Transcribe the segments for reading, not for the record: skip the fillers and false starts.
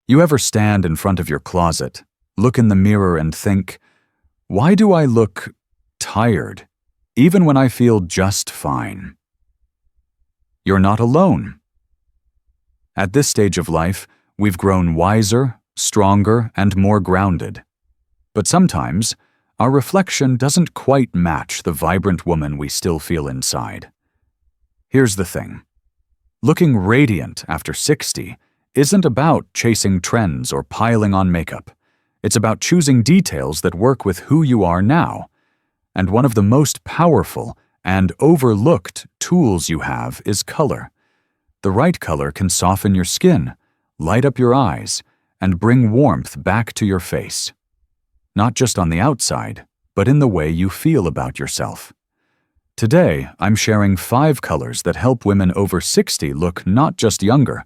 You ever stand in front of your closet, look in the mirror and think, why do I look tired, even when I feel just fine? You're not alone. At this stage of life, we've grown wiser, stronger, and more grounded. But sometimes, our reflection doesn't quite match the vibrant woman we still feel inside. Here's the thing. Looking radiant after 60 isn't about chasing trends or piling on makeup. It's about choosing details that work with who you are now. And one of the most powerful and overlooked tools you have is color. The right color can soften your skin, light up your eyes, and bring warmth back to your face. Not just on the outside, but in the way you feel about yourself. Today, I'm sharing 5 colors that help women over 60 look not just younger,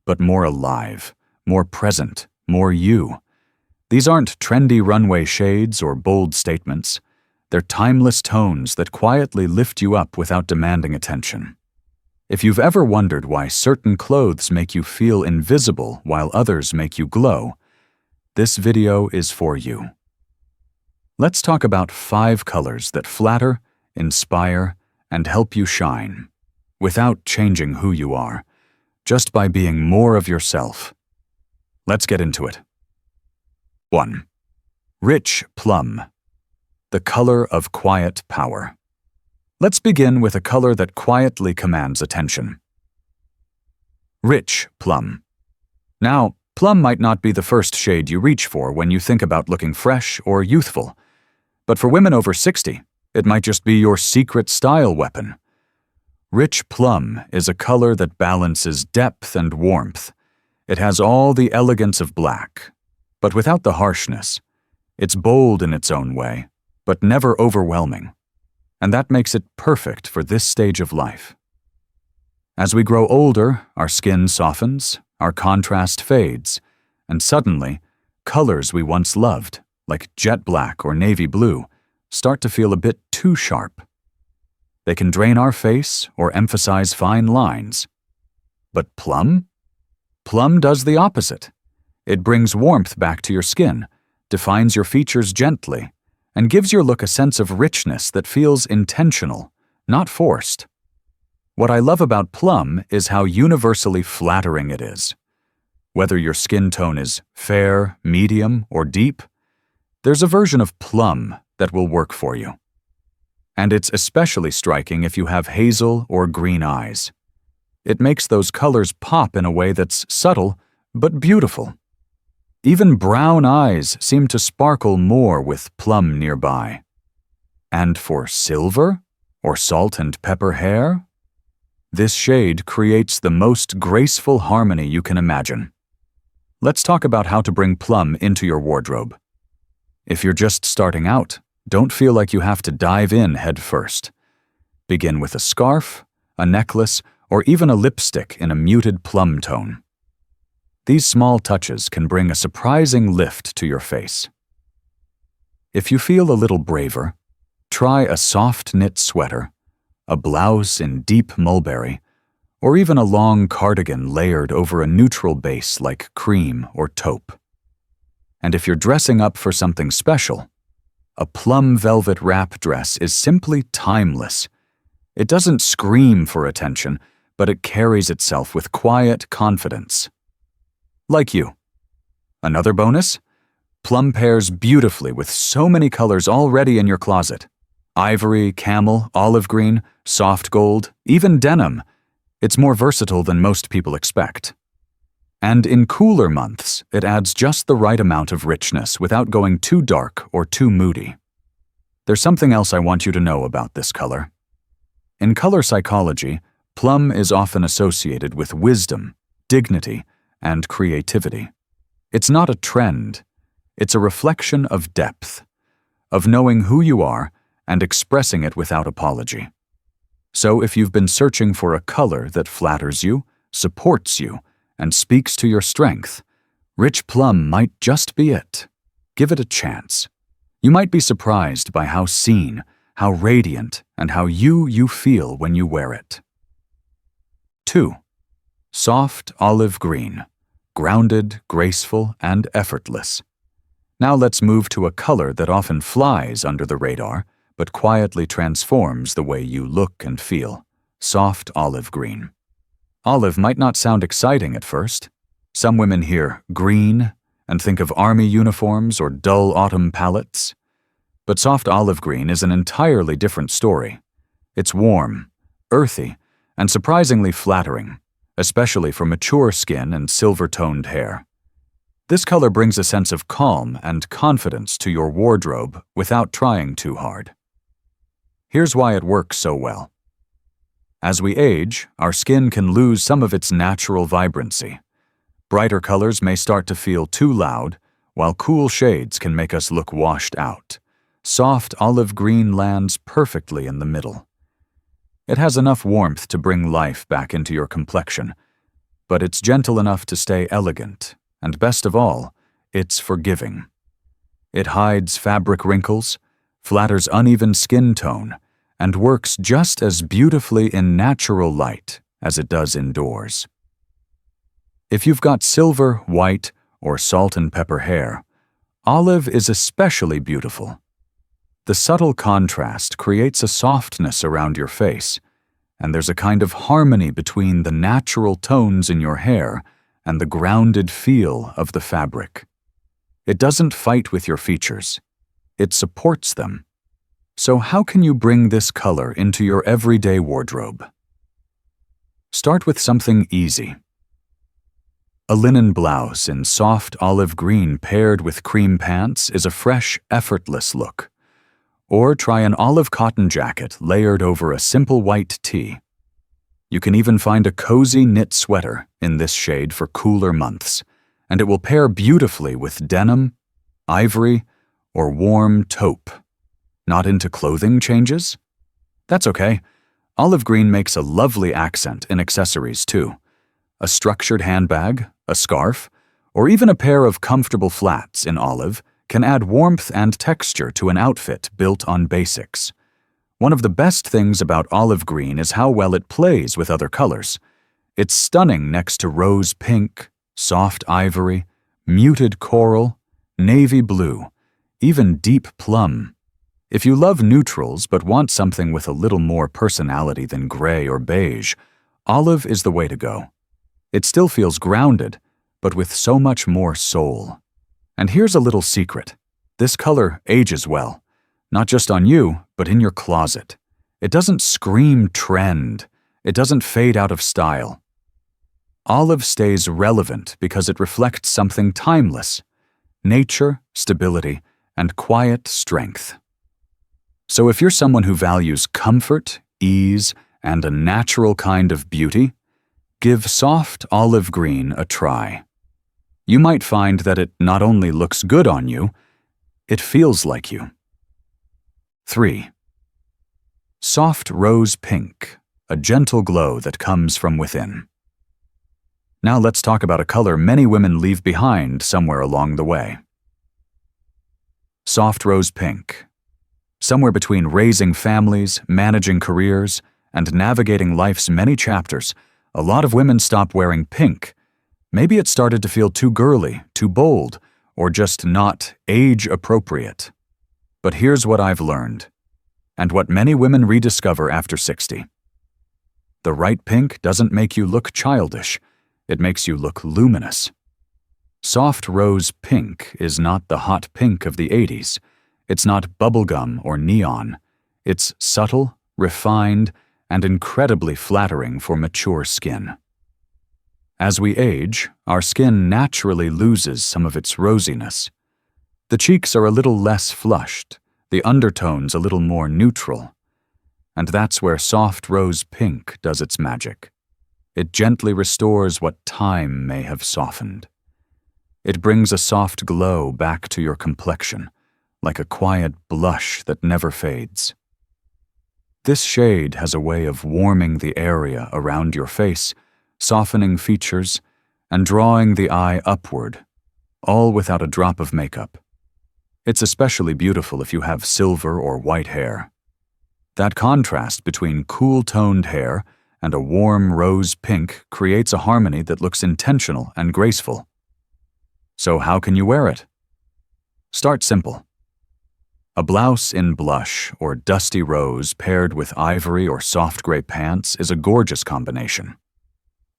but more alive, more present, more you. These aren't trendy runway shades or bold statements. They're timeless tones that quietly lift you up without demanding attention. If you've ever wondered why certain clothes make you feel invisible while others make you glow, this video is for you. Let's talk about 5 colors that flatter, inspire, and help you shine, without changing who you are, just by being more of yourself. Let's get into it. 1. Rich plum, the color of quiet power. Let's begin with a color that quietly commands attention. Rich plum. Now, plum might not be the first shade you reach for when you think about looking fresh or youthful, but for women over 60, it might just be your secret style weapon. Rich plum is a color that balances depth and warmth. It has all the elegance of black, but without the harshness. It's bold in its own way, but never overwhelming. And that makes it perfect for this stage of life. As we grow older, our skin softens, our contrast fades, and suddenly, colors we once loved, like jet black or navy blue, start to feel a bit too sharp. They can drain our face or emphasize fine lines. But plum? Plum does the opposite. It brings warmth back to your skin, defines your features gently, and gives your look a sense of richness that feels intentional, not forced. What I love about plum is how universally flattering it is. Whether your skin tone is fair, medium, or deep, there's a version of plum that will work for you. And it's especially striking if you have hazel or green eyes. It makes those colors pop in a way that's subtle but beautiful. Even brown eyes seem to sparkle more with plum nearby. And for silver or salt and pepper hair, this shade creates the most graceful harmony you can imagine. Let's talk about how to bring plum into your wardrobe. If you're just starting out, don't feel like you have to dive in head first. Begin with a scarf, a necklace, or even a lipstick in a muted plum tone. These small touches can bring a surprising lift to your face. If you feel a little braver, try a soft knit sweater, a blouse in deep mulberry, or even a long cardigan layered over a neutral base like cream or taupe. And if you're dressing up for something special, a plum velvet wrap dress is simply timeless. It doesn't scream for attention, but it carries itself with quiet confidence. Like you. Another bonus? Plum pairs beautifully with so many colors already in your closet. Ivory, camel, olive green, soft gold, even denim. It's more versatile than most people expect. And in cooler months, it adds just the right amount of richness without going too dark or too moody. There's something else I want you to know about this color. In color psychology, plum is often associated with wisdom, dignity, and creativity. It's not a trend. It's a reflection of depth, of knowing who you are and expressing it without apology. So if you've been searching for a color that flatters you, supports you, and speaks to your strength, rich plum might just be it. Give it a chance. You might be surprised by how seen, how radiant, and how you feel when you wear it. 2. Soft olive green, grounded, graceful, and effortless. Now let's move to a color that often flies under the radar, but quietly transforms the way you look and feel: soft olive green. Olive might not sound exciting at first. Some women hear green and think of army uniforms or dull autumn palettes. But soft olive green is an entirely different story. It's warm, earthy, and surprisingly flattering, especially for mature skin and silver-toned hair. This color brings a sense of calm and confidence to your wardrobe without trying too hard. Here's why it works so well. As we age, our skin can lose some of its natural vibrancy. Brighter colors may start to feel too loud, while cool shades can make us look washed out. Soft olive green lands perfectly in the middle. It has enough warmth to bring life back into your complexion, but it's gentle enough to stay elegant, and best of all, it's forgiving. It hides fabric wrinkles, flatters uneven skin tone, and works just as beautifully in natural light as it does indoors. If you've got silver, white, or salt and pepper hair, olive is especially beautiful. The subtle contrast creates a softness around your face, and there's a kind of harmony between the natural tones in your hair and the grounded feel of the fabric. It doesn't fight with your features. It supports them. So how can you bring this color into your everyday wardrobe? Start with something easy. A linen blouse in soft olive green paired with cream pants is a fresh, effortless look. Or try an olive cotton jacket layered over a simple white tee. You can even find a cozy knit sweater in this shade for cooler months, and it will pair beautifully with denim, ivory, or warm taupe. Not into clothing changes? That's okay. Olive green makes a lovely accent in accessories too. A structured handbag, a scarf, or even a pair of comfortable flats in olive can add warmth and texture to an outfit built on basics. One of the best things about olive green is how well it plays with other colors. It's stunning next to rose pink, soft ivory, muted coral, navy blue, even deep plum. If you love neutrals but want something with a little more personality than gray or beige, olive is the way to go. It still feels grounded, but with so much more soul. And here's a little secret. This color ages well, not just on you, but in your closet. It doesn't scream trend. It doesn't fade out of style. Olive stays relevant because it reflects something timeless: nature, stability, and quiet strength. So if you're someone who values comfort, ease, and a natural kind of beauty, give soft olive green a try. You might find that it not only looks good on you, it feels like you. 3. Soft rose pink, a gentle glow that comes from within. Now let's talk about a color many women leave behind somewhere along the way. Soft rose pink. Somewhere between raising families, managing careers, and navigating life's many chapters, a lot of women stop wearing pink. Maybe it started to feel too girly, too bold, or just not age-appropriate. But here's what I've learned, and what many women rediscover after 60. The right pink doesn't make you look childish. It makes you look luminous. Soft rose pink is not the hot pink of the 80s. It's not bubblegum or neon. It's subtle, refined, and incredibly flattering for mature skin. As we age, our skin naturally loses some of its rosiness. The cheeks are a little less flushed, the undertones a little more neutral. And that's where soft rose pink does its magic. It gently restores what time may have softened. It brings a soft glow back to your complexion, like a quiet blush that never fades. This shade has a way of warming the area around your face, softening features, and drawing the eye upward, all without a drop of makeup. It's especially beautiful if you have silver or white hair. That contrast between cool-toned hair and a warm rose pink creates a harmony that looks intentional and graceful. So how can you wear it? Start simple. A blouse in blush or dusty rose paired with ivory or soft gray pants is a gorgeous combination.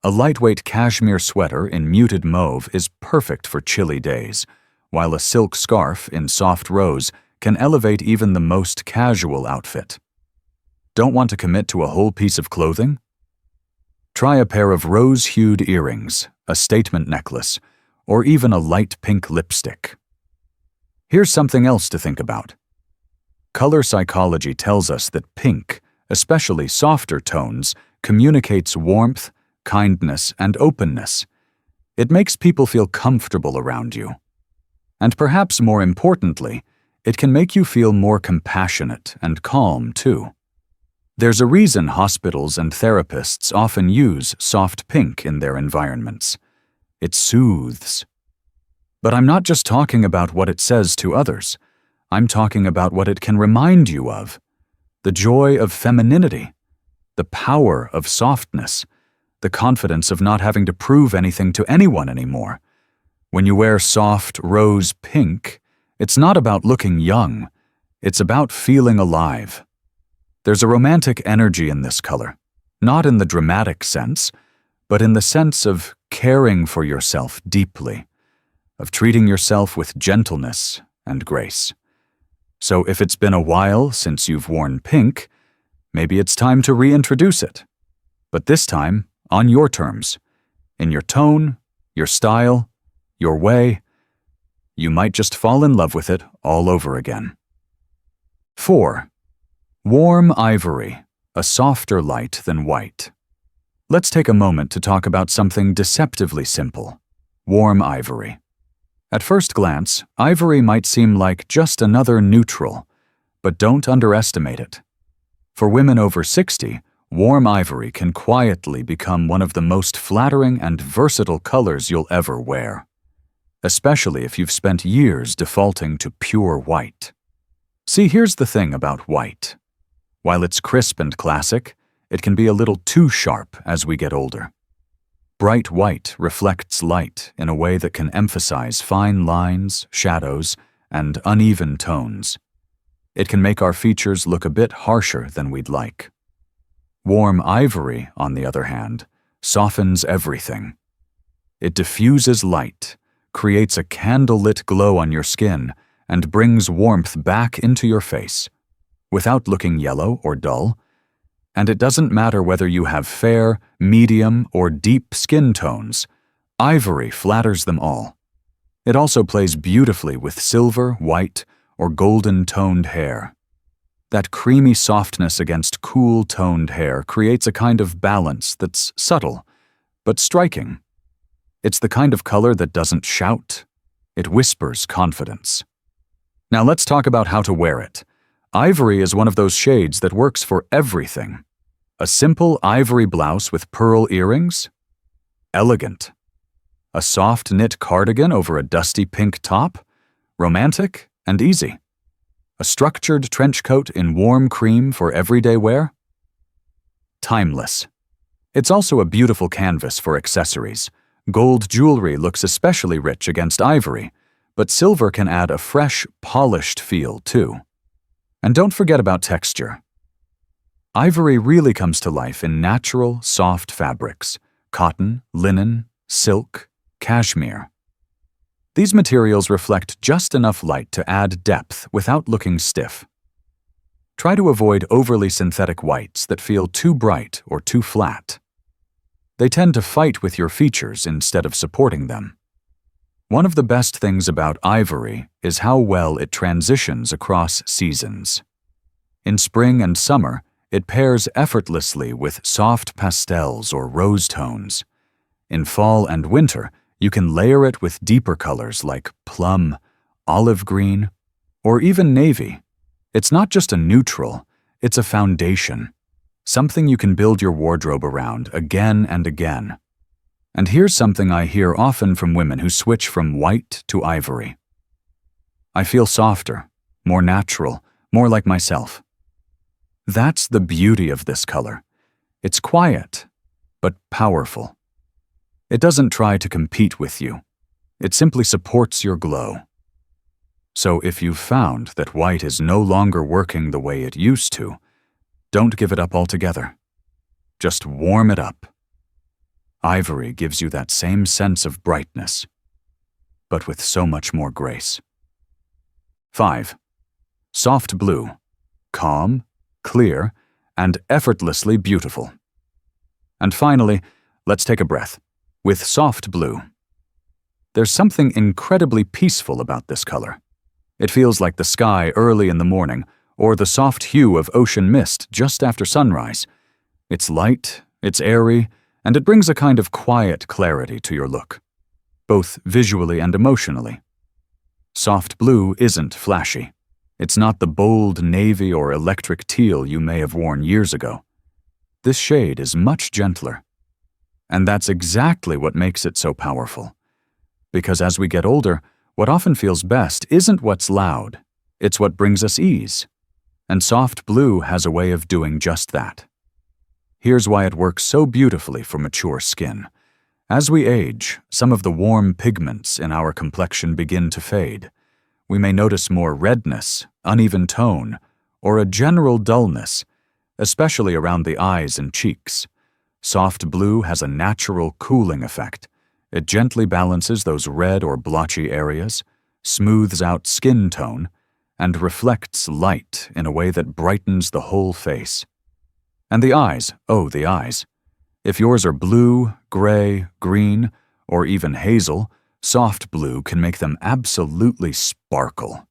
A lightweight cashmere sweater in muted mauve is perfect for chilly days, while a silk scarf in soft rose can elevate even the most casual outfit. Don't want to commit to a whole piece of clothing? Try a pair of rose-hued earrings, a statement necklace, or even a light pink lipstick. Here's something else to think about. Color psychology tells us that pink, especially softer tones, communicates warmth, kindness, and openness. It makes people feel comfortable around you. And perhaps more importantly, it can make you feel more compassionate and calm too. There's a reason hospitals and therapists often use soft pink in their environments. It soothes. But I'm not just talking about what it says to others. I'm talking about what it can remind you of. The joy of femininity, the power of softness, the confidence of not having to prove anything to anyone anymore. When you wear soft rose pink, it's not about looking young. It's about feeling alive. There's a romantic energy in this color, not in the dramatic sense, but in the sense of caring for yourself deeply, of treating yourself with gentleness and grace. So if it's been a while since you've worn pink, maybe it's time to reintroduce it. But this time, on your terms, in your tone, your style, your way. You might just fall in love with it all over again. 4. Warm ivory, a softer light than white. Let's take a moment to talk about something deceptively simple: warm ivory. At first glance, ivory might seem like just another neutral, but don't underestimate it. For women over 60, warm ivory can quietly become one of the most flattering and versatile colors you'll ever wear, especially if you've spent years defaulting to pure white. See, here's the thing about white. While it's crisp and classic, it can be a little too sharp as we get older. Bright white reflects light in a way that can emphasize fine lines, shadows, and uneven tones. It can make our features look a bit harsher than we'd like. Warm ivory, on the other hand, softens everything. It diffuses light, creates a candlelit glow on your skin, and brings warmth back into your face, without looking yellow or dull. And it doesn't matter whether you have fair, medium, or deep skin tones. Ivory flatters them all. It also plays beautifully with silver, white, or golden-toned hair. That creamy softness against cool-toned hair creates a kind of balance that's subtle, but striking. It's the kind of color that doesn't shout. It whispers confidence. Now let's talk about how to wear it. Ivory is one of those shades that works for everything. A simple ivory blouse with pearl earrings? Elegant. A soft knit cardigan over a dusty pink top? Romantic and easy. A structured trench coat in warm cream for everyday wear? Timeless. It's also a beautiful canvas for accessories. Gold jewelry looks especially rich against ivory, but silver can add a fresh, polished feel too. And don't forget about texture. Ivory really comes to life in natural, soft fabrics: cotton, linen, silk, cashmere. These materials reflect just enough light to add depth without looking stiff. Try to avoid overly synthetic whites that feel too bright or too flat. They tend to fight with your features instead of supporting them. One of the best things about ivory is how well it transitions across seasons. In spring and summer, it pairs effortlessly with soft pastels or rose tones. In fall and winter, you can layer it with deeper colors like plum, olive green, or even navy. It's not just a neutral, it's a foundation, something you can build your wardrobe around again and again. And here's something I hear often from women who switch from white to ivory. I feel softer, more natural, more like myself. That's the beauty of this color. It's quiet, but powerful. It doesn't try to compete with you. It simply supports your glow. So if you've found that white is no longer working the way it used to, don't give it up altogether. Just warm it up. Ivory gives you that same sense of brightness, but with so much more grace. 5. Soft blue. Calm, clear, and effortlessly beautiful. And finally, let's take a breath. With soft blue. There's something incredibly peaceful about this color. It feels like the sky early in the morning, or the soft hue of ocean mist just after sunrise. It's light, it's airy, and it brings a kind of quiet clarity to your look, both visually and emotionally. Soft blue isn't flashy. It's not the bold navy or electric teal you may have worn years ago. This shade is much gentler. And that's exactly what makes it so powerful. Because as we get older, what often feels best isn't what's loud, it's what brings us ease. And soft blue has a way of doing just that. Here's why it works so beautifully for mature skin. As we age, some of the warm pigments in our complexion begin to fade. We may notice more redness, uneven tone, or a general dullness, especially around the eyes and cheeks. Soft blue has a natural cooling effect. It gently balances those red or blotchy areas, smooths out skin tone, and reflects light in a way that brightens the whole face. And the eyes, oh, the eyes. If yours are blue, gray, green, or even hazel, soft blue can make them absolutely sparkle.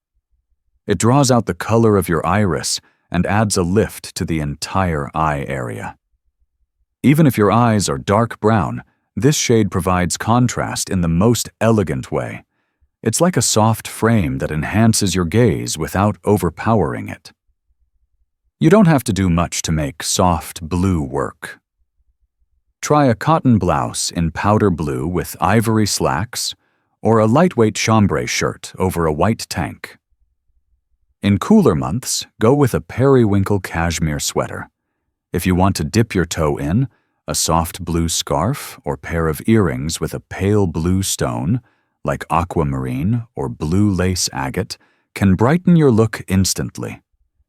It draws out the color of your iris and adds a lift to the entire eye area. Even if your eyes are dark brown, this shade provides contrast in the most elegant way. It's like a soft frame that enhances your gaze without overpowering it. You don't have to do much to make soft blue work. Try a cotton blouse in powder blue with ivory slacks, or a lightweight chambray shirt over a white tank. In cooler months, go with a periwinkle cashmere sweater. If you want to dip your toe in, a soft blue scarf or pair of earrings with a pale blue stone, like aquamarine or blue lace agate, can brighten your look instantly.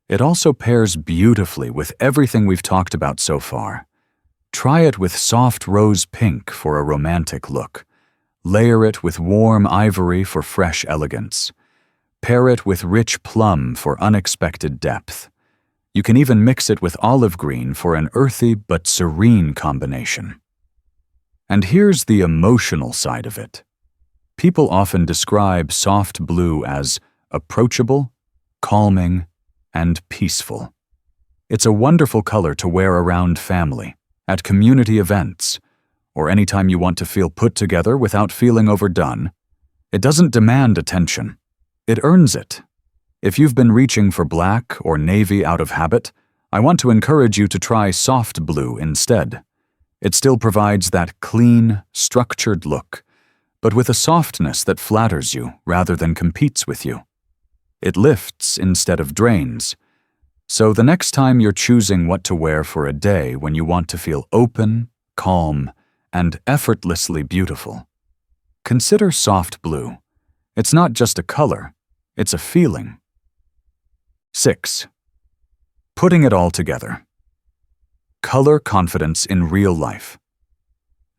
It also pairs beautifully with everything we've talked about so far. Try it with soft rose pink for a romantic look. Layer it with warm ivory for fresh elegance. Pair it with rich plum for unexpected depth. You can even mix it with olive green for an earthy but serene combination. And here's the emotional side of it. People often describe soft blue as approachable, calming, and peaceful. It's a wonderful color to wear around family, at community events, or anytime you want to feel put together without feeling overdone. It doesn't demand attention. It earns it. If you've been reaching for black or navy out of habit, I want to encourage you to try soft blue instead. It still provides that clean, structured look, but with a softness that flatters you rather than competes with you. It lifts instead of drains. So the next time you're choosing what to wear for a day when you want to feel open, calm, and effortlessly beautiful, consider soft blue. It's not just a color, it's a feeling. 6. Putting it all together. Color confidence in real life.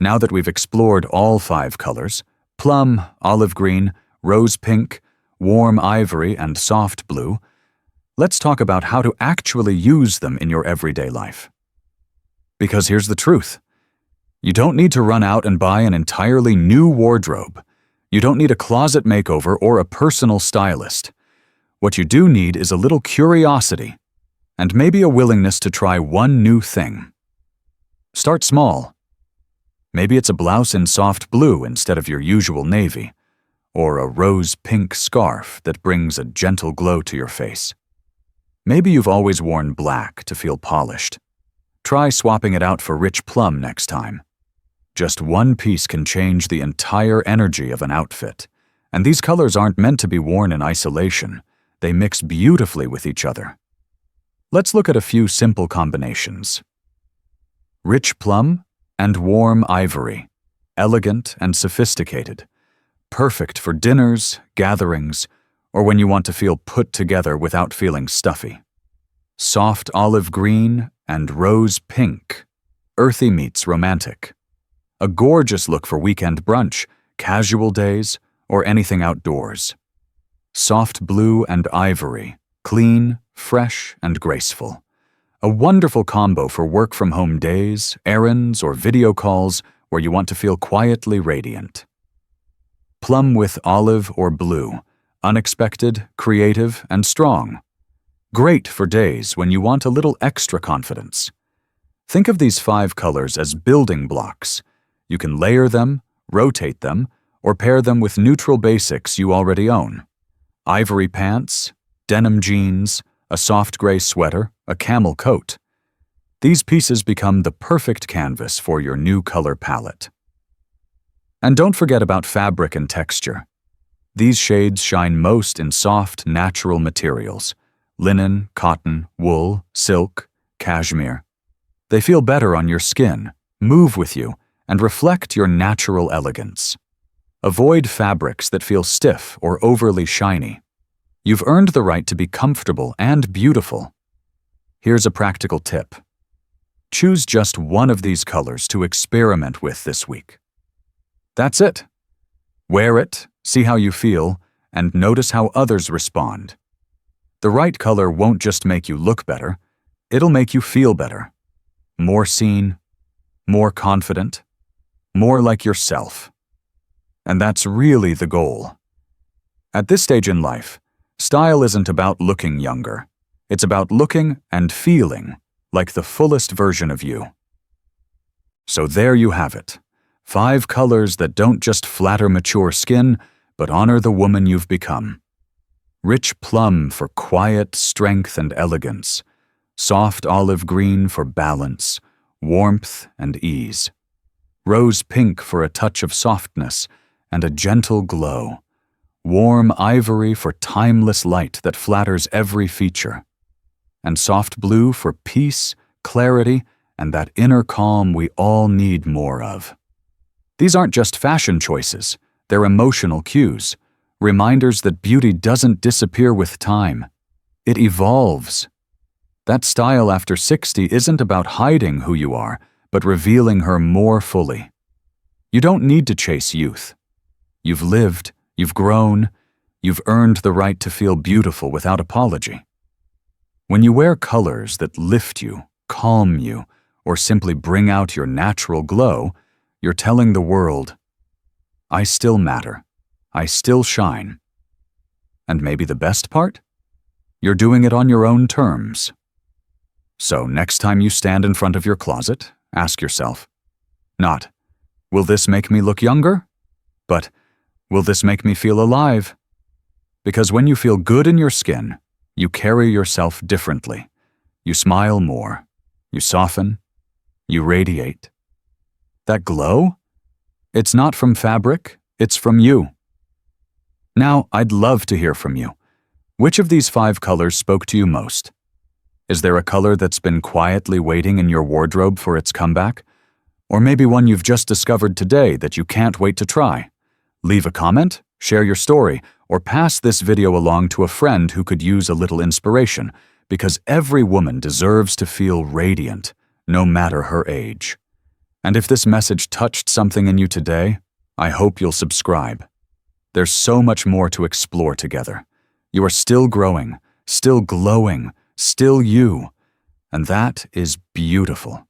Now that we've explored all 5 colors, plum, olive green, rose pink, warm ivory, and soft blue, let's talk about how to actually use them in your everyday life. Because here's the truth. You don't need to run out and buy an entirely new wardrobe. You don't need a closet makeover or a personal stylist. What you do need is a little curiosity, and maybe a willingness to try one new thing. Start small. Maybe it's a blouse in soft blue instead of your usual navy, or a rose pink scarf that brings a gentle glow to your face. Maybe you've always worn black to feel polished. Try swapping it out for rich plum next time. Just one piece can change the entire energy of an outfit, and these colors aren't meant to be worn in isolation. They mix beautifully with each other. Let's look at a few simple combinations. rich plum and warm ivory, elegant and sophisticated, perfect for dinners, gatherings, or when you want to feel put together without feeling stuffy. Soft olive green and rose pink, earthy meets romantic. A gorgeous look for weekend brunch, casual days, or anything outdoors. Soft blue and ivory, clean, fresh, and graceful. A wonderful combo for work-from-home days, errands, or video calls where you want to feel quietly radiant. Plum with olive or blue, unexpected, creative, and strong. Great for days when you want a little extra confidence. Think of these 5 colors as building blocks. You can layer them, rotate them, or pair them with neutral basics you already own. Ivory pants, denim jeans, a soft gray sweater, a camel coat. These pieces become the perfect canvas for your new color palette. And don't forget about fabric and texture. These shades shine most in soft, natural materials: linen, cotton, wool, silk, cashmere. They feel better on your skin, move with you, and reflect your natural elegance. Avoid fabrics that feel stiff or overly shiny. You've earned the right to be comfortable and beautiful. Here's a practical tip. Choose just one of these colors to experiment with this week. That's it. Wear it, see how you feel, and notice how others respond. The right color won't just make you look better, it'll make you feel better. More seen, more confident, more like yourself. And that's really the goal. At this stage in life, style isn't about looking younger. It's about looking and feeling like the fullest version of you. So there you have it. 5 colors that don't just flatter mature skin, but honor the woman you've become. Rich plum for quiet strength and elegance. Soft olive green for balance, warmth, and ease. Rose pink for a touch of softness and a gentle glow. Warm ivory for timeless light that flatters every feature. And soft blue for peace, clarity, and that inner calm we all need more of. These aren't just fashion choices, they're emotional cues, reminders that beauty doesn't disappear with time. It evolves. That style after 60 isn't about hiding who you are, but revealing her more fully. You don't need to chase youth. You've lived, you've grown, you've earned the right to feel beautiful without apology. When you wear colors that lift you, calm you, or simply bring out your natural glow, you're telling the world, I still matter, I still shine. And maybe the best part? You're doing it on your own terms. So next time you stand in front of your closet, ask yourself, not, will this make me look younger? But, will this make me feel alive? Because when you feel good in your skin, you carry yourself differently. You smile more. You soften. You radiate. That glow? It's not from fabric, it's from you. Now, I'd love to hear from you. Which of these 5 colors spoke to you most? Is there a color that's been quietly waiting in your wardrobe for its comeback? Or maybe one you've just discovered today that you can't wait to try? Leave a comment, share your story, or pass this video along to a friend who could use a little inspiration, because every woman deserves to feel radiant, no matter her age. And if this message touched something in you today, I hope you'll subscribe. There's so much more to explore together. You are still growing, still glowing, still you, and that is beautiful.